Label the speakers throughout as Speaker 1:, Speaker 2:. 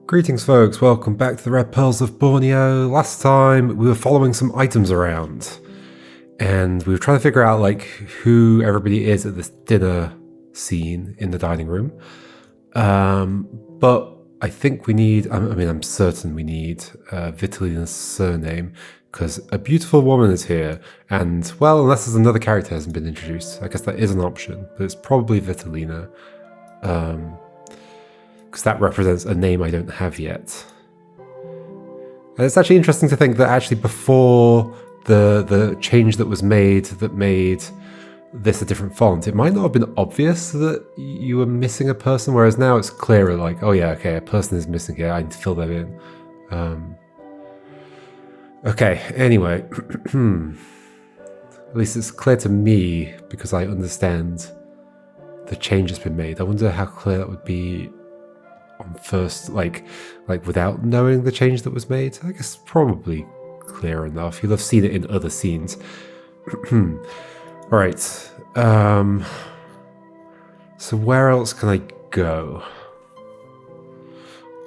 Speaker 1: Greetings folks, welcome back to the Red Pearls of Borneo. Last time we were following some items around and we were trying to figure out like who everybody is at this dinner scene in the dining room. But I think we need, I'm certain we need Vitalina's surname because a beautiful woman is here and, well, unless there's another character that hasn't been introduced, I guess that is an option, but it's probably Vitalina. Because that represents a name I don't have yet. And it's actually interesting to think that actually before the change that was made that made this a different font, it might not have been obvious that you were missing a person, whereas now it's clearer, like, oh yeah, okay, a person is missing here, I need to fill that in. Okay, anyway. At least it's clear to me because I understand the change that's been made. I wonder how clear that would be on first, like without knowing the change that was made. I guess probably clear enough. You'll have seen it in other scenes. All right. So where else can I go?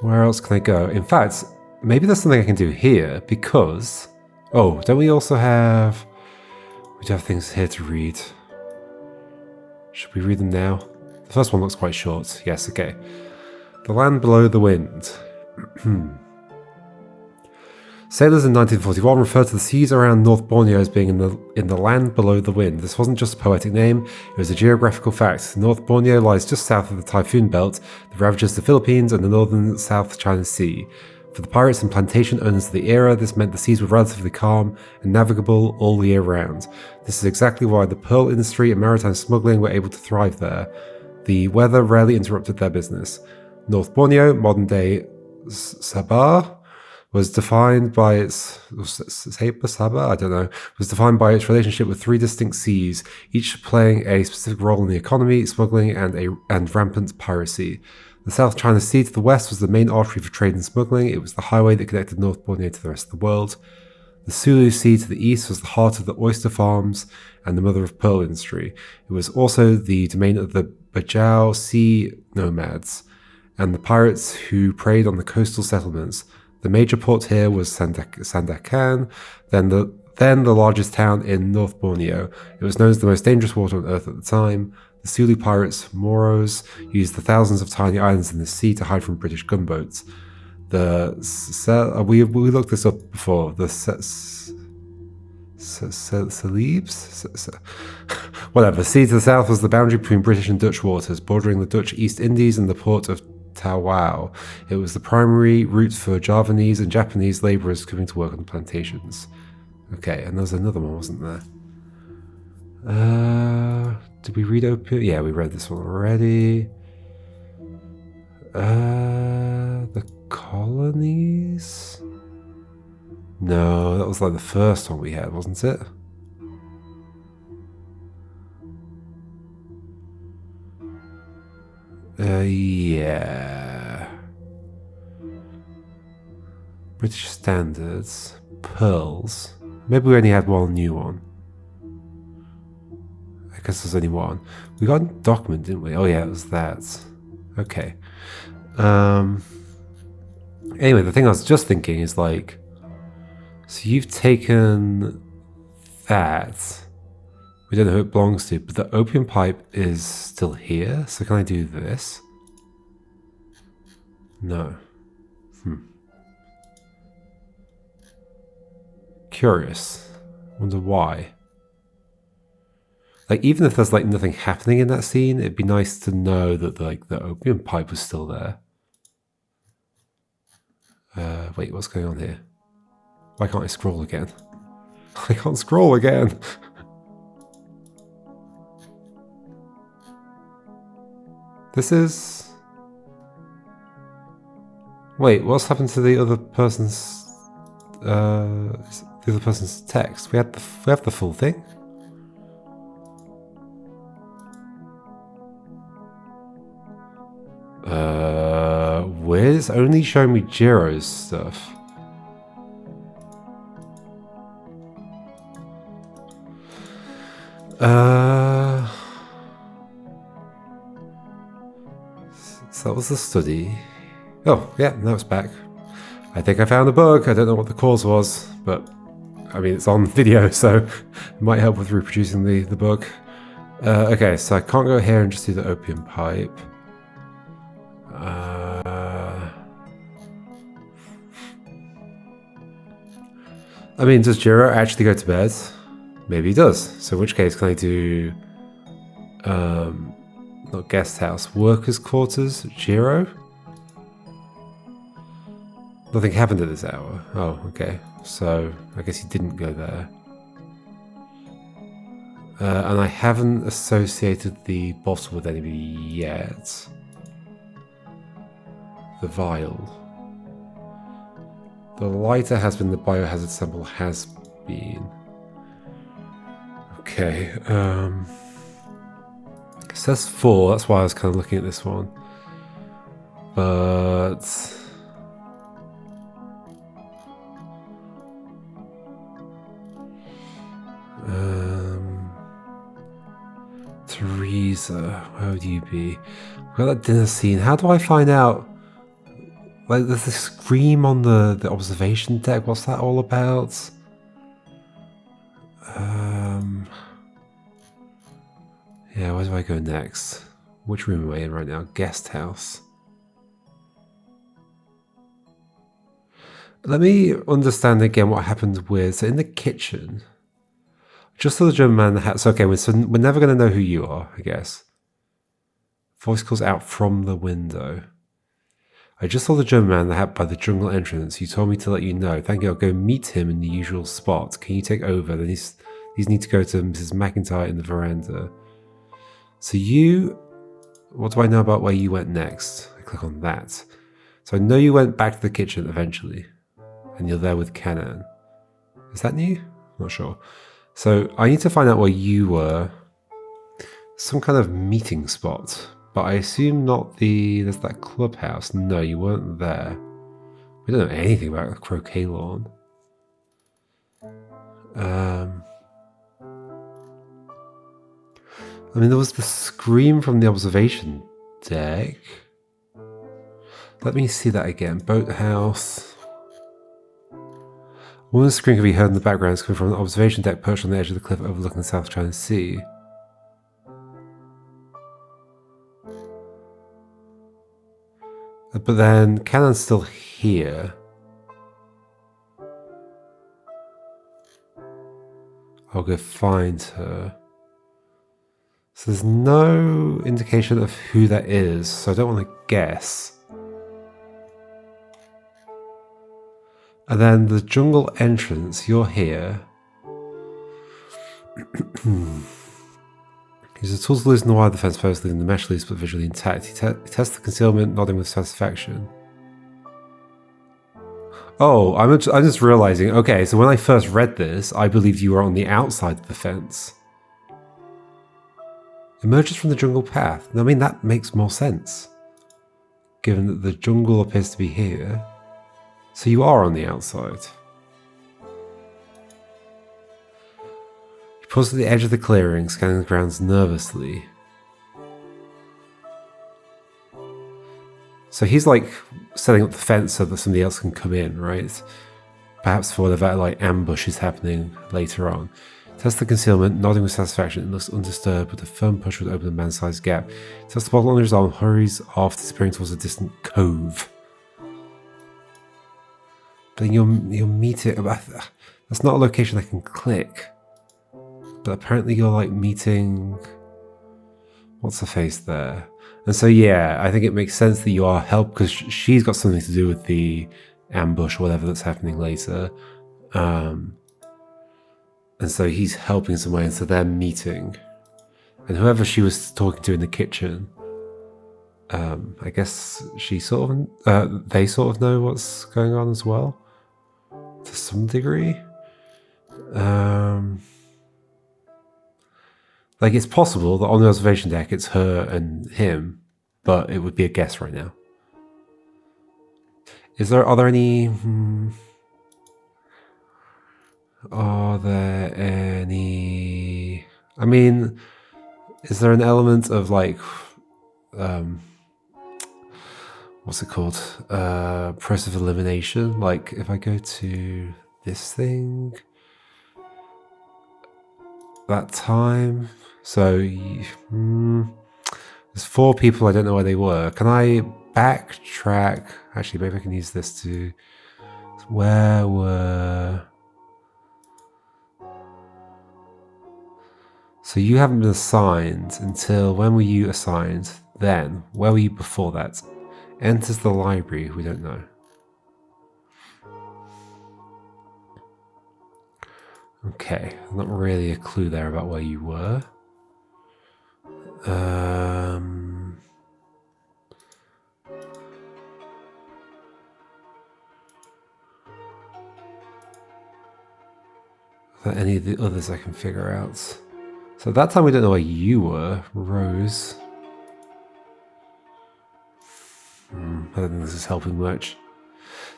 Speaker 1: Where else can I go? In fact, maybe there's something I can do here because, oh, don't we also have? We do have things here to read. Should we read them now? The first one looks quite short. Yes. Okay. The land below the wind. Sailors in 1941 referred to the seas around North Borneo as being in the land below the wind. This wasn't just a poetic name, it was a geographical fact. North Borneo lies just south of the typhoon belt that ravages the Philippines and the northern South China Sea. For the pirates and plantation owners of the era, this meant the seas were relatively calm and navigable all the year round. This is exactly why the pearl industry and maritime smuggling were able to thrive there. The weather rarely interrupted their business. North Borneo, modern-day Sabah, was defined by its relationship with three distinct seas, each playing a specific role in the economy, smuggling, and rampant piracy. The South China Sea to the west was the main artery for trade and smuggling. It was the highway that connected North Borneo to the rest of the world. The Sulu Sea to the east was the heart of the oyster farms and the mother of pearl industry. It was also the domain of the Bajau Sea nomads and the pirates who preyed on the coastal settlements. The major port here was Sandakan, then the largest town in North Borneo. It was known as the most dangerous water on earth at the time. The Sulu pirates, Moros, used the thousands of tiny islands in the sea to hide from British gunboats. We looked this up before. The Celebes? Whatever. The sea to the south was the boundary between British and Dutch waters, bordering the Dutch East Indies and the port of Tawau. It was the primary route for Javanese and Japanese labourers coming to work on the plantations. Okay, and there was another one, wasn't there? Did we read opium? Yeah, we read this one already. The colonies? No, that was like the first one we had, wasn't it? Yeah. British standards, pearls. Maybe we only had one new one. I guess there's only one. We got a document, didn't we? Oh yeah, it was that. Okay. Anyway, the thing I was just thinking is like, so you've taken that. We don't know who it belongs to, but the opium pipe is still here. So can I do this? No. Curious. Wonder why. Like, even if there's like nothing happening in that scene, it'd be nice to know that the opium pipe was still there. Wait, what's going on here? Why can't I scroll again? I can't scroll again. This is... Wait, what's happened to the other person's... text? We have the full thing? Weird, it's only showing me Jiro's stuff. So that was the study. Oh, yeah, now it's back. I think I found a bug. I don't know what the cause was, but I mean, it's on video, so it might help with reproducing the bug. Okay, so I can't go here and just do the opium pipe. I mean, does Jiro actually go to bed? Maybe he does. So in which case, can I do... not guest house, workers' quarters, Jiro? Nothing happened at this hour. Oh, okay. So I guess he didn't go there. And I haven't associated the bottle with anybody yet. The vial. The lighter has been, the biohazard sample has been. Okay, it says 4, that's why I was kind of looking at this one. But... Teresa, where would you be? We've got that dinner scene. How do I find out? Like, there's this scream on the observation deck. What's that all about? Yeah, where do I go next? Which room am I in right now? Guest house. Let me understand again what happened with... So in the kitchen... Just so the German man in the hat... So okay, so we're never going to know who you are, I guess. Voice calls out from the window. I just saw the German man in the hat by the jungle entrance. You told me to let you know. Thank you. I'll go meet him in the usual spot. Can you take over? Then these need to go to Mrs. McIntyre in the veranda. So you... What do I know about where you went next? I click on that. So I know you went back to the kitchen eventually. And you're there with Canan. Is that new? Not sure. So I need to find out where you were. Some kind of meeting spot. But I assume not the... There's that clubhouse. No, you weren't there. We don't know anything about the croquet lawn. I mean, there was the scream from the observation deck. Let me see that again. Boathouse. A woman's scream can be heard in the background. It's coming from an observation deck perched on the edge of the cliff overlooking the South China Sea. But then, Canon's still here. I'll go find her. So there's no indication of who that is, so I don't want to guess. And then the jungle entrance, you're here. Use the tools to loosen the wire defense post, leaving the mesh loose but visually intact. He tests the concealment, nodding with satisfaction. Oh, I'm just realizing, okay, so when I first read this, I believed you were on the outside of the fence. Emerges from the jungle path. I mean, that makes more sense. Given that the jungle appears to be here. So you are on the outside. He pauses at the edge of the clearing, scanning the grounds nervously. So he's like setting up the fence so that somebody else can come in, right? Perhaps for whatever like ambush is happening later on. Tests the concealment, nodding with satisfaction. It looks undisturbed, but a firm push would open a man-sized gap. Tests the bottle under his arm, hurries off, disappearing towards a distant cove. But you'll meet it. That's not a location I can click. But apparently you're like meeting... What's her face there? And so yeah, I think it makes sense that you are help because she's got something to do with the ambush or whatever that's happening later. And so he's helping somewhere, and so they're meeting. And whoever she was talking to in the kitchen, I guess she sort of, they sort of know what's going on as well, to some degree. Like it's possible that on the observation deck it's her and him, but it would be a guess right now. Are there any? Are there any? I mean, is there an element of like, what what's it called? Process of elimination. Like if I go to this thing, that time. So there's 4 people. I don't know where they were. Can I backtrack? Actually, maybe I can use this to. Where were? So you haven't been assigned until when were you assigned? Then where were you before that? Enters the library. We don't know. Okay, not really a clue there about where you were. Are there any of the others I can figure out? So at that time we don't know where you were, Rose. I don't think this is helping much.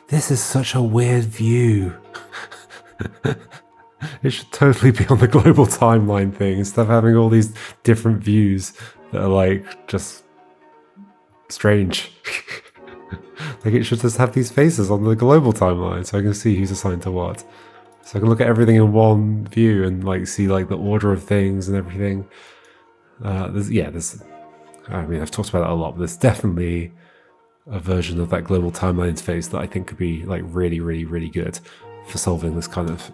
Speaker 1: This is such a weird view. It should totally be on the global timeline thing instead of having all these different views that are like just strange. Like it should just have these faces on the global timeline so I can see who's assigned to what. So I can look at everything in one view and like see like the order of things and everything. I mean, I've talked about that a lot, but there's definitely a version of that global timeline interface that I think could be like really, really, really good for solving this kind of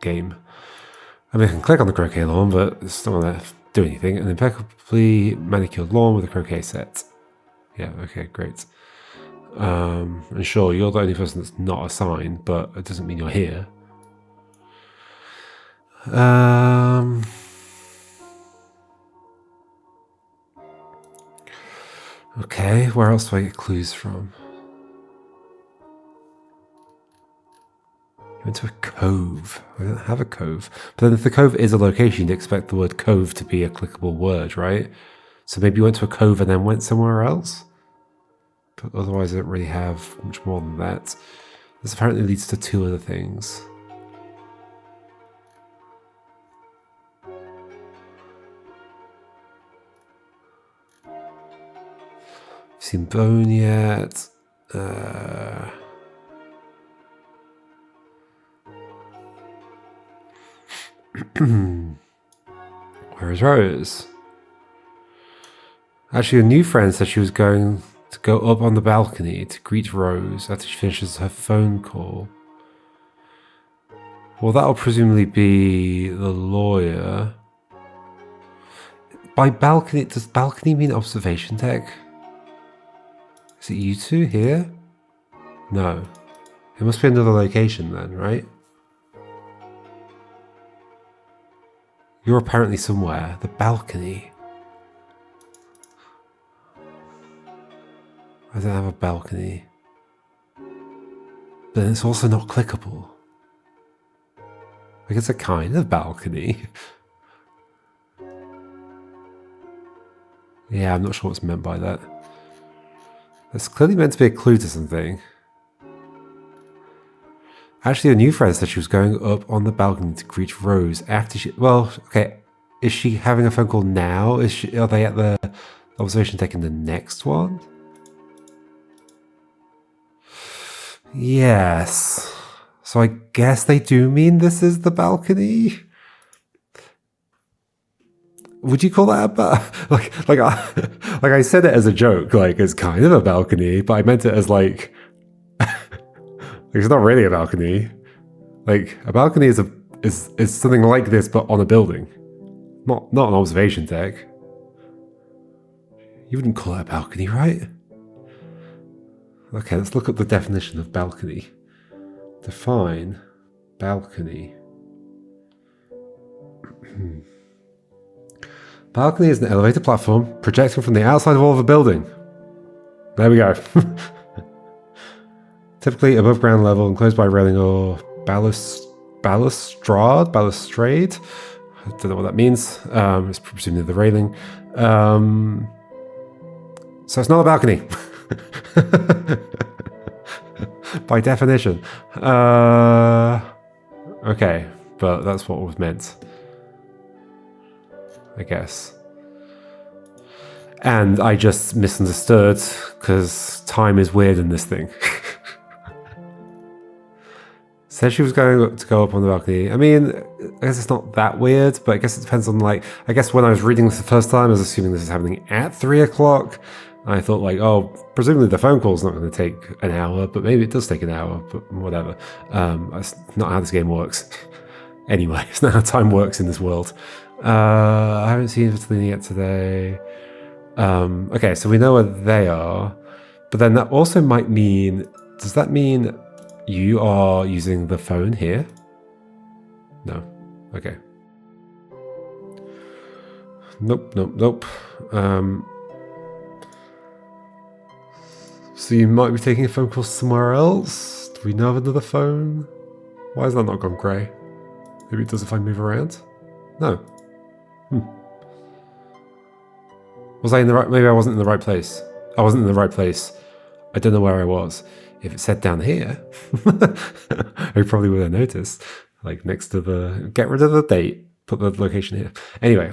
Speaker 1: game. I mean, I can click on the croquet lawn, but it's not going to do anything. An impeccably manicured lawn with a croquet set. Yeah, okay, great. And sure, you're the only person that's not assigned, but it doesn't mean you're here. Okay, where else do I get clues from? You went to a cove. I don't have a cove. But then if the cove is a location, you'd expect the word cove to be a clickable word, right? So maybe you went to a cove and then went somewhere else? But otherwise I don't really have much more than that. This apparently leads to 2 other things. Seen bone yet? Where is Rose? Actually, a new friend said she was going to go up on the balcony to greet Rose after she finishes her phone call. Well, that'll presumably be the lawyer. By balcony, does balcony mean observation deck? Is it you two here? No. It must be another location then, right? You're apparently somewhere. The balcony. I don't have a balcony. But it's also not clickable. Like it's a kind of balcony. Yeah, I'm not sure what's meant by that. It's clearly meant to be a clue to something. Actually, a new friend said she was going up on the balcony to greet Rose after she... Well, okay. Is she having a phone call now? Are they at the observation deck in the next one? Yes. So I guess they do mean this is the balcony? Would you call that a like I said it as a joke, like it's kind of a balcony, but I meant it as like it's not really a balcony. Like a balcony is something like this but on a building. Not an observation deck. You wouldn't call it a balcony, right? Okay, let's look up the definition of balcony. Define balcony. Balcony is an elevated platform projecting from the outside wall of a building. There we go. Typically above ground level, enclosed by railing or balustrade. I don't know what that means. It's presumably the railing. So it's not a balcony. By definition. Okay, but that's what was meant. I guess. And I just misunderstood, because time is weird in this thing. Said she was going to go up on the balcony. I mean, I guess it's not that weird, but I guess it depends on, like, I guess when I was reading this the first time, I was assuming this is happening at 3 o'clock. I thought, like, oh, presumably the phone call's not going to take an hour, but maybe it does take an hour, but whatever. That's not how this game works. Anyway, it's not how time works in this world. I haven't seen Vitalina yet today. Okay, so we know where they are, but then that also might mean, does that mean you are using the phone here? No. Okay. Nope. So you might be taking a phone call somewhere else? Do we know of another phone? Why has that not gone grey? Maybe it does if I move around? No. Was I in the right... Maybe I wasn't in the right place. I wasn't in the right place. I don't know where I was. If it said down here, I probably would have noticed. Like next to the... Get rid of the date. Put the location here. Anyway.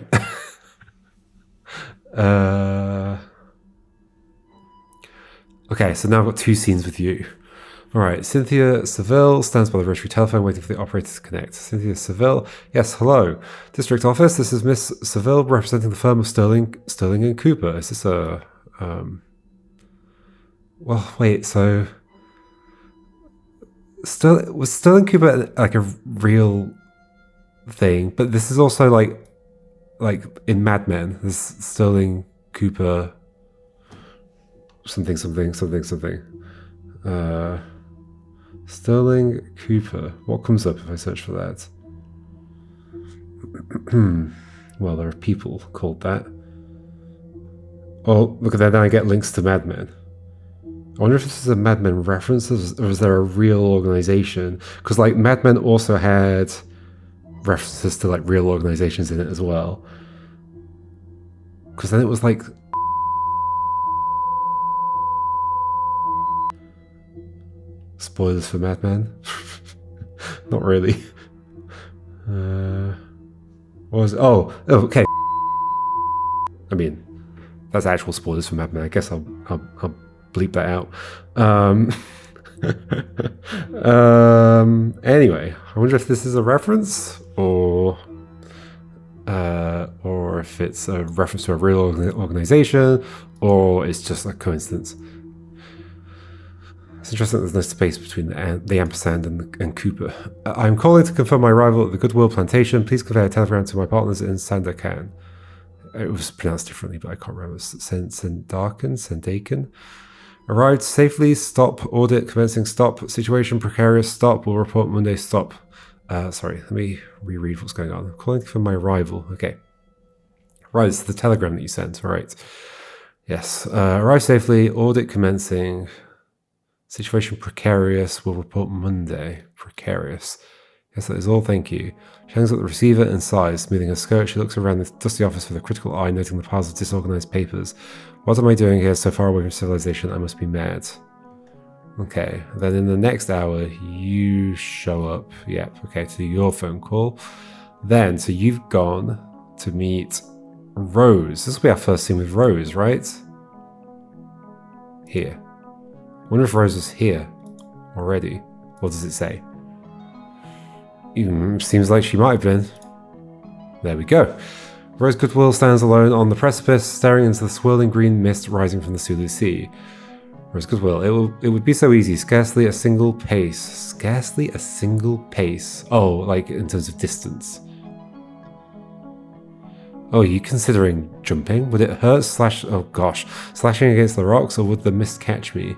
Speaker 1: Okay, so now I've got 2 scenes with you. Alright, Cynthia Seville stands by the rotary telephone waiting for the operator to connect. Cynthia Seville, yes, hello. District office, this is Miss Seville representing the firm of Sterling and Cooper. Is this a... Well, wait, so... Was Sterling Cooper like a real thing? But this is also like in Mad Men, there's Sterling Cooper... Something. Sterling Cooper. What comes up if I search for that? Well, there are people called that. Oh, look at that. Now I get links to Mad Men. I wonder if this is a Mad Men reference, or is there a real organization? Because like Mad Men also had references to like real organizations in it as well. Because then it was like... Spoilers for Mad Men? Not really. What was it? Oh, okay. I mean, that's actual spoilers for Mad Men. I guess I'll bleep that out. Anyway, I wonder if this is a reference or if it's a reference to a real organization, or it's just a coincidence. It's interesting that there's no space between the ampersand and Cooper. I'm calling to confirm my arrival at the Goodwill plantation. Please convey a telegram to my partners in Sandakan. It was pronounced differently, but I can't remember. Sandakan. Arrived safely. Stop. Audit commencing. Stop. Situation precarious. Stop. Will report Monday. Stop. Sorry, let me reread what's going on. I'm calling for my arrival. Okay. Right, it's the telegram that you sent. All right. Yes. Arrive safely. Audit commencing. Situation precarious. Will report Monday. Precarious. Yes, that is all. Thank you. She hangs up the receiver and sighs, smoothing her skirt. She looks around the dusty office with a critical eye, noting the piles of disorganized papers. What am I doing here so far away from civilization? I must be mad. Okay. Then in the next hour, you show up. Yep. Okay, to your phone call. Then, so you've gone to meet Rose. This will be our first scene with Rose, right? Here. I wonder if Rose is here already. What does it say? Seems like she might have been. There we go. Rose Goodwill stands alone on the precipice, staring into the swirling green mist rising from the Sulu Sea. Rose Goodwill, it would be so easy. Scarcely a single pace. Scarcely a single pace. Oh, like in terms of distance. Oh, are you considering jumping? Would it hurt slashing against the rocks, or would the mist catch me?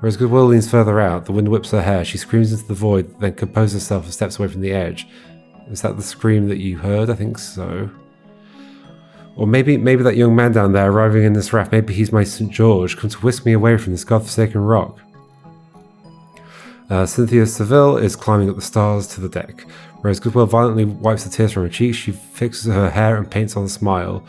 Speaker 1: Rose Goodwill leans further out. The wind whips her hair. She screams into the void, then composes herself and steps away from the edge. Is that the scream that you heard? I think so. Or maybe that young man down there arriving in this raft, maybe he's my St. George, come to whisk me away from this godforsaken rock. Cynthia Seville is climbing up the stars to the deck. Rose Goodwill violently wipes the tears from her cheeks. She fixes her hair and paints on a smile.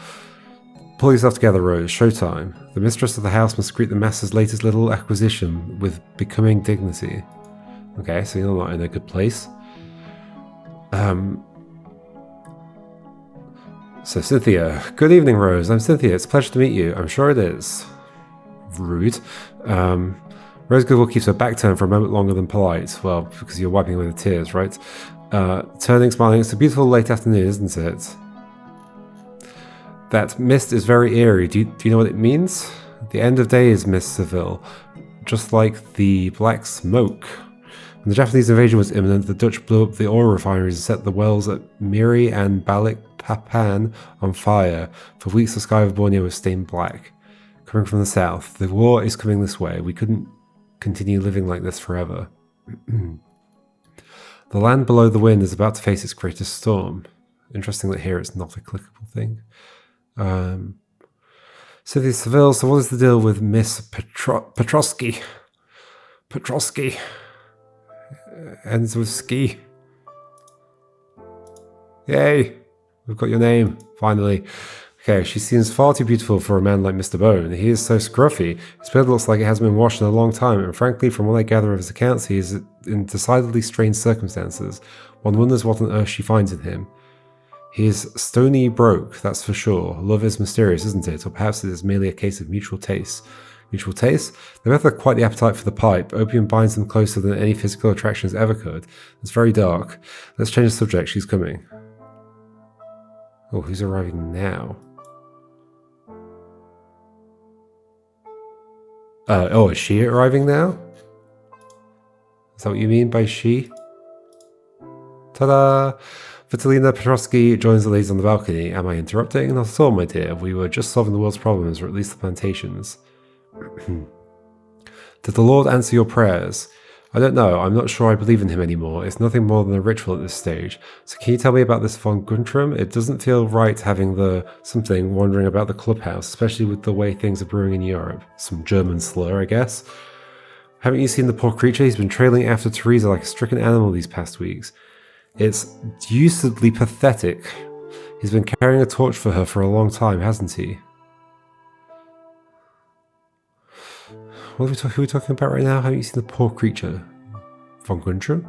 Speaker 1: Pull yourself together, Rose. Showtime. The mistress of the house must greet the master's latest little acquisition with becoming dignity. Okay, so you're not in a good place. So Cynthia. Good evening, Rose. I'm Cynthia. It's a pleasure to meet you. I'm sure it is. Rude. Rose Goodwill keeps her back turned for a moment longer than polite. Well, because you're wiping away the tears, right? Turning, smiling. It's a beautiful late afternoon, isn't it? That mist is very eerie. Do you know what it means? The end of days, Miss Seville. Just like the black smoke. When the Japanese invasion was imminent, the Dutch blew up the oil refineries and set the wells at Miri and Balikpapan on fire. For weeks the sky of Borneo was stained black. Coming from the south, the war is coming this way. We couldn't continue living like this forever. The land below the wind is about to face its greatest storm. Interesting that here it's not a clickable thing. Cynthia Seville, so what is the deal with Miss Petrosky? Petrosky. Ends with ski. Yay! We've got your name, finally. Okay, she seems far too beautiful for a man like Mr. Bone. He is so scruffy. His beard looks like it hasn't been washed in a long time, and frankly, from what I gather of his accounts, he is in decidedly strange circumstances. One wonders what on earth she finds in him. He is stony broke, that's for sure. Love is mysterious, isn't it? Or perhaps it is merely a case of mutual taste. Mutual taste? They both have quite the appetite for the pipe. Opium binds them closer than any physical attractions ever could. It's very dark. Let's change the subject. She's coming. Oh, who's arriving now? Oh, is she arriving now? Is that what you mean by she? Ta-da! Vitalina Petrosky joins the ladies on the balcony. Am I interrupting? Not at all, my dear. We were just solving the world's problems, or at least the plantations. Did the Lord answer your prayers? I don't know. I'm not sure I believe in him anymore. It's nothing more than a ritual at this stage. So can you tell me about this von Guntram? It doesn't feel right having the something wandering about the clubhouse, especially with the way things are brewing in Europe. Some German slur, I guess. Haven't you seen the poor creature? He's been trailing after Teresa like a stricken animal these past weeks. It's deucedly pathetic. He's been carrying a torch for her for a long time, hasn't he? Who are we talking about right now? Haven't you seen the poor creature? Von Guntram?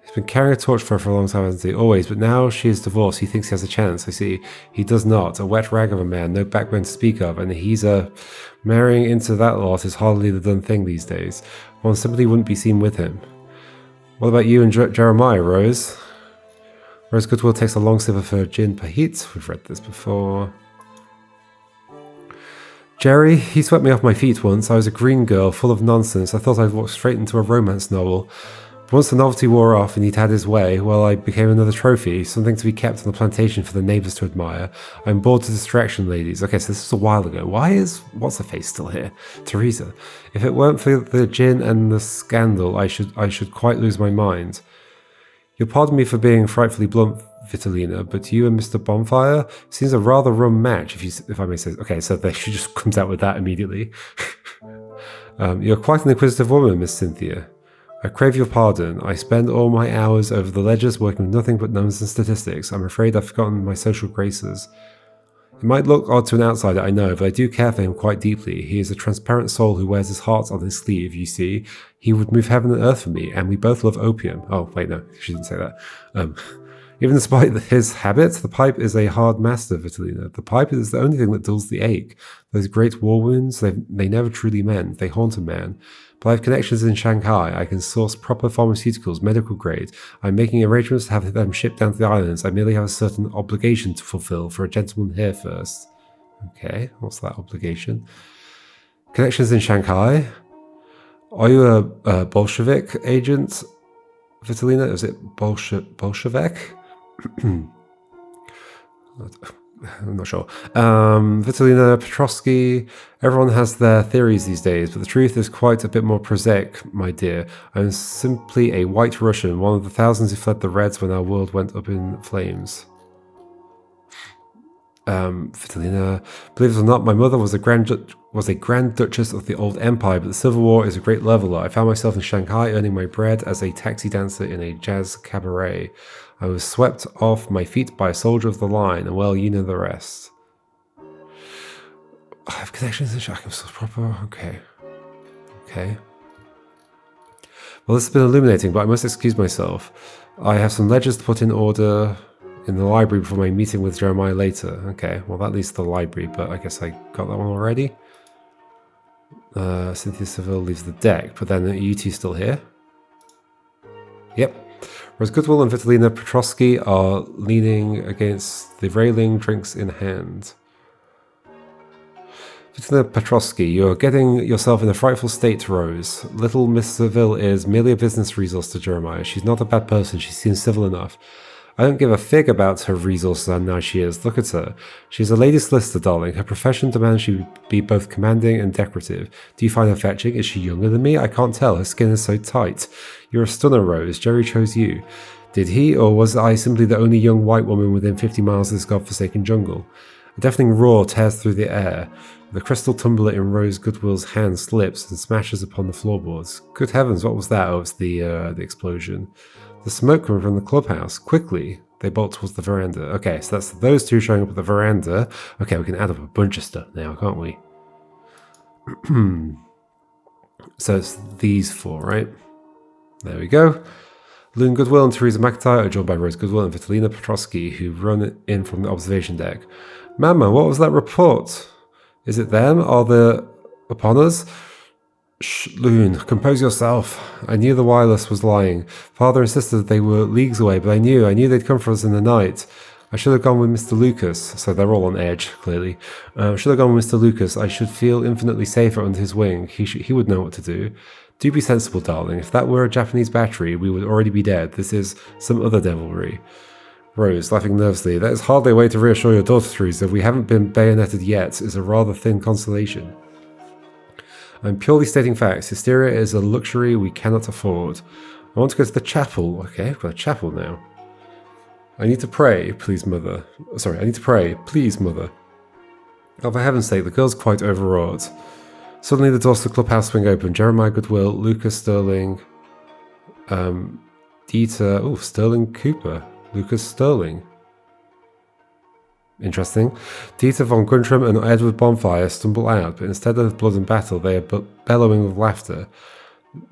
Speaker 1: He's been carrying a torch for her for a long time, hasn't he? Always, but now she is divorced. He thinks he has a chance. I see. He does not. A wet rag of a man, no backbone to speak of, and he's marrying into that lot is hardly the done thing these days. One simply wouldn't be seen with him. What about you and Jeremiah, Rose? Rose Goodwill takes a long sip of her gin pahit. We've read this before. Jerry, he swept me off my feet once. I was a green girl, full of nonsense. I thought I'd walk straight into a romance novel. But once the novelty wore off and he'd had his way, well, I became another trophy, something to be kept on the plantation for the neighbours to admire. I'm bored to distraction, ladies. Okay, so this was a while ago. Why is what's-her-face still here? Teresa. If it weren't for the gin and the scandal, I should quite lose my mind. You'll pardon me for being frightfully blunt, Vitalina, but you and Mr. Bonfire seems a rather rum match, if I may say. Okay, so she just comes out with that immediately. You're quite an inquisitive woman, Miss Cynthia. I crave your pardon. I spend all my hours over the ledgers working with nothing but numbers and statistics. I'm afraid I've forgotten my social graces. It might look odd to an outsider, I know, but I do care for him quite deeply. He is a transparent soul who wears his heart on his sleeve, you see. He would move heaven and earth for me, and we both love opium. Oh, wait, no, she didn't say that. Even despite his habits, the pipe is a hard master, Vitalina. The pipe is the only thing that dulls the ache. Those great war wounds, they never truly mend. They haunt a man. But I have connections in Shanghai. I can source proper pharmaceuticals, medical grade. I'm making arrangements to have them shipped down to the islands. I merely have a certain obligation to fulfill for a gentleman here first. Okay, what's that obligation? Connections in Shanghai? Are you a Bolshevik agent, Vitalina? Is it Bolshevik? I'm not sure. Vitalina Petrosky. Everyone has their theories these days, but the truth is quite a bit more prosaic, my dear. I'm simply a white Russian, one of the thousands who fled the Reds when our world went up in flames. Vitalina, believe it or not, my mother was a Grand Duchess of the old empire, but the Civil War is a great leveler. I found myself in Shanghai earning my bread as a taxi dancer in a jazz cabaret. I was swept off my feet by a soldier of the line, and well, you know the rest. I have connections in Shanghai, I'm so proper. Okay. Well, this has been illuminating, but I must excuse myself. I have some ledgers to put in order in the library before my meeting with Jeremiah later. Okay, well that leads to the library, but I guess I got that one already. Cynthia Seville leaves the deck, but then are you two still here? Yep. Whereas Goodwill and Vitalina Petrosky are leaning against the railing, drinks in hand. Vitalina Petrosky, you're getting yourself in a frightful state, Rose. Little Miss Seville is merely a business resource to Jeremiah. She's not a bad person. She seems civil enough. I don't give a fig about her resources and how she is. Look at her. She's a lady solicitor, darling. Her profession demands she be both commanding and decorative. Do you find her fetching? Is she younger than me? I can't tell. Her skin is so tight. You're a stunner, Rose. Jerry chose you. Did he, or was I simply the only young white woman within 50 miles of this godforsaken jungle? A deafening roar tears through the air. The crystal tumbler in Rose Goodwill's hand slips and smashes upon the floorboards. Good heavens, what was that? Oh, it's the explosion. The smoke coming from the clubhouse. Quickly, they bolt towards the veranda. Okay, so that's those two showing up at the veranda. Okay, we can add up a bunch of stuff now, can't we? So it's these four, right? There we go. Loon Goodwill and Teresa McIntyre are joined by Rose Goodwill and Vitalina Petrosky, who run in from the observation deck. Mama, what was that report? Is it them? Are they upon us? Shh, Loon, compose yourself. I knew the wireless was lying. Father insisted that they were leagues away, but I knew they'd come for us in the night. I should have gone with Mr. Lucas. So they're all on edge, clearly. Should have gone with Mr. Lucas. I should feel infinitely safer under his wing. He would know what to do. Do be sensible, darling. If that were a Japanese battery, we would already be dead. This is some other devilry. Rose, laughing nervously. That is hardly a way to reassure your daughter, Teresa. We haven't been bayoneted yet. Is a rather thin consolation. I'm purely stating facts. Hysteria is a luxury we cannot afford. I want to go to the chapel. Okay, I've got a chapel now. I need to pray, please, mother. Sorry, I need to pray, please, mother. Oh, for heaven's sake, the girl's quite overwrought. Suddenly the doors to the clubhouse swing open. Jeremiah Goodwill, Lucas Sterling, Dieter... Oh, Sterling Cooper. Lucas Sterling. Interesting. Dieter von Guntram and Edward Bonfire stumble out, but instead of blood and battle, they are bellowing with laughter.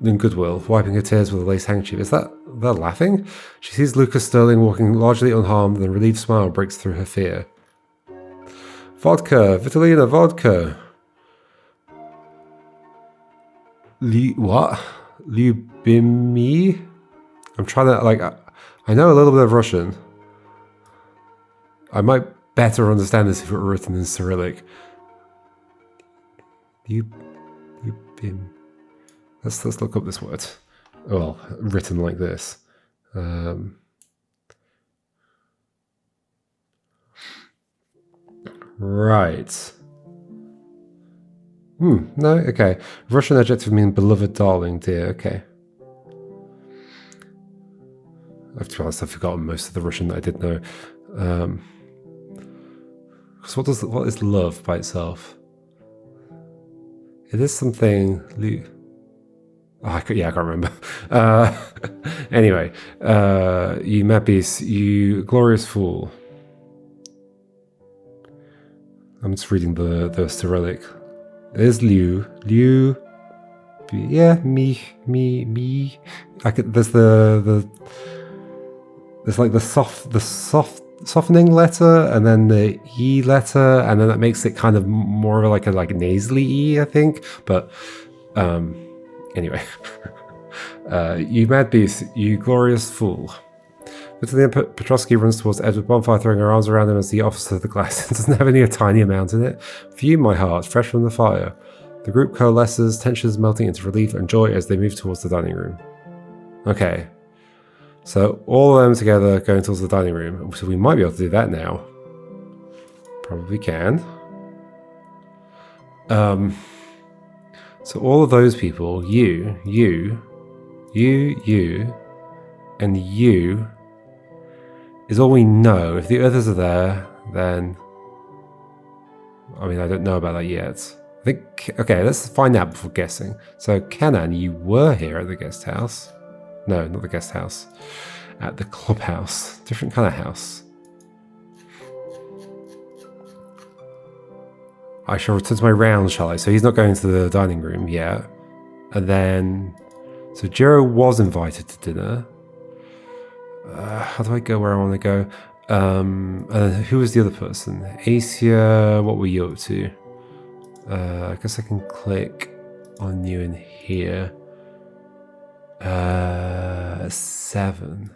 Speaker 1: Then Goodwill, wiping her tears with a lace handkerchief. Is that they're laughing? She sees Lucas Sterling walking largely unharmed, and a relieved smile breaks through her fear. Vodka! Vitalina, vodka! What? Lyubimi? I'm trying to, I know a little bit of Russian. I might better understand this if it were written in Cyrillic. Lyubim. Let's look up this word. Well, written like this. Right. No, okay. Russian adjective means beloved darling, dear. Okay. To be honest, I've forgotten most of the Russian that I did know. Because what is love by itself? It is something. I can't remember. Anyway, you Mappies, you glorious fool. I'm just reading the Cyrillic. It is Liu. Yeah, me. There's there's like the softening letter, and then the E letter, and then that makes it kind of more like a nasally E, I think. But anyway, you mad beast, you glorious fool. Vitalina Petrosky runs towards Edward Bonfire, throwing her arms around him as he offers her the glass. It doesn't have a tiny amount in it. For you, my heart, fresh from the fire. The group coalesces, tensions melting into relief and joy as they move towards the dining room. Okay. So all of them together going towards the dining room. So we might be able to do that now. Probably can. So all of those people, you, and you, is all we know. If the others are there, then... I mean, I don't know about that yet. I think... Okay, let's find out before guessing. So, Kenan, you were here at the guest house. No, not the guest house. At the clubhouse. Different kind of house. I shall return to my rounds, shall I? So he's not going to the dining room yet. And then... So Jiro was invited to dinner. How do I go where I want to go? Who was the other person? Asia, what were you up to? I guess I can click on you in here. 7.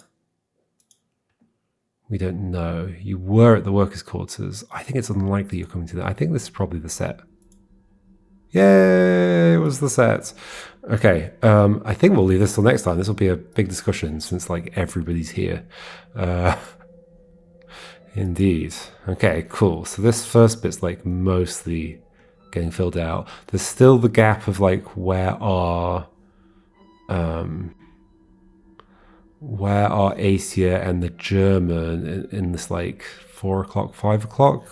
Speaker 1: We don't know. You were at the workers' quarters. I think it's unlikely you're coming to that. I think this is probably the set. Yay, it was the set. Okay, I think we'll leave this till next time. This will be a big discussion since like everybody's here. Indeed. Okay, cool. So this first bit's like mostly getting filled out. There's still the gap of like where are Asia and the German in this like 4 o'clock, 5 o'clock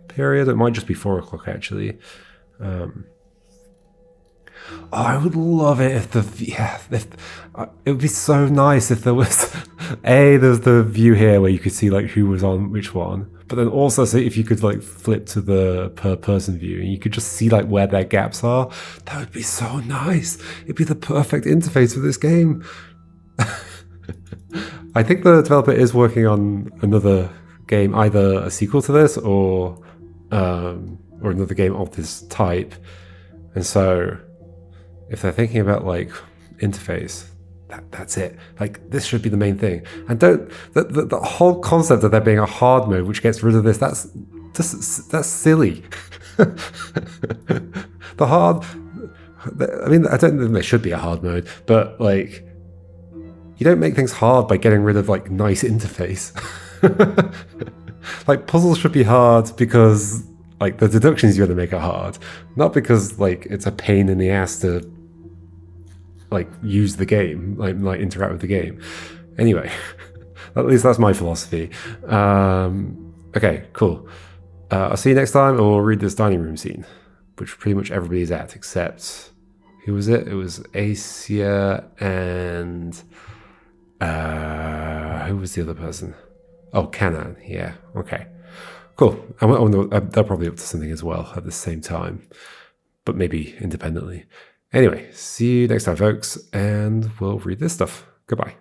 Speaker 1: period. It might just be 4 o'clock actually. I would love it if it would be so nice if there was there's the view here where you could see like who was on which one, but then also see if you could like flip to the per person view and you could just see like where their gaps are. That would be so nice. It'd be the perfect interface for this game. I think the developer is working on another game, either a sequel to this or another game of this type, and so if they're thinking about like interface, that's it. Like this should be the main thing. And the whole concept of there being a hard mode which gets rid of this, that's silly. The hard, I mean, I don't think there should be a hard mode, but like you don't make things hard by getting rid of like nice interface. Like puzzles should be hard because like the deductions you're going to make it hard, not because like it's a pain in the ass to like use the game, like interact with the game. Anyway, at least that's my philosophy. Okay, cool. I'll see you next time, and we'll read this dining room scene, which pretty much everybody's at except who was it? It was Asia and who was the other person? Oh, Canan. Yeah. Okay. Cool. They're probably up to something as well at the same time, but maybe independently. Anyway, see you next time, folks, and we'll read this stuff. Goodbye.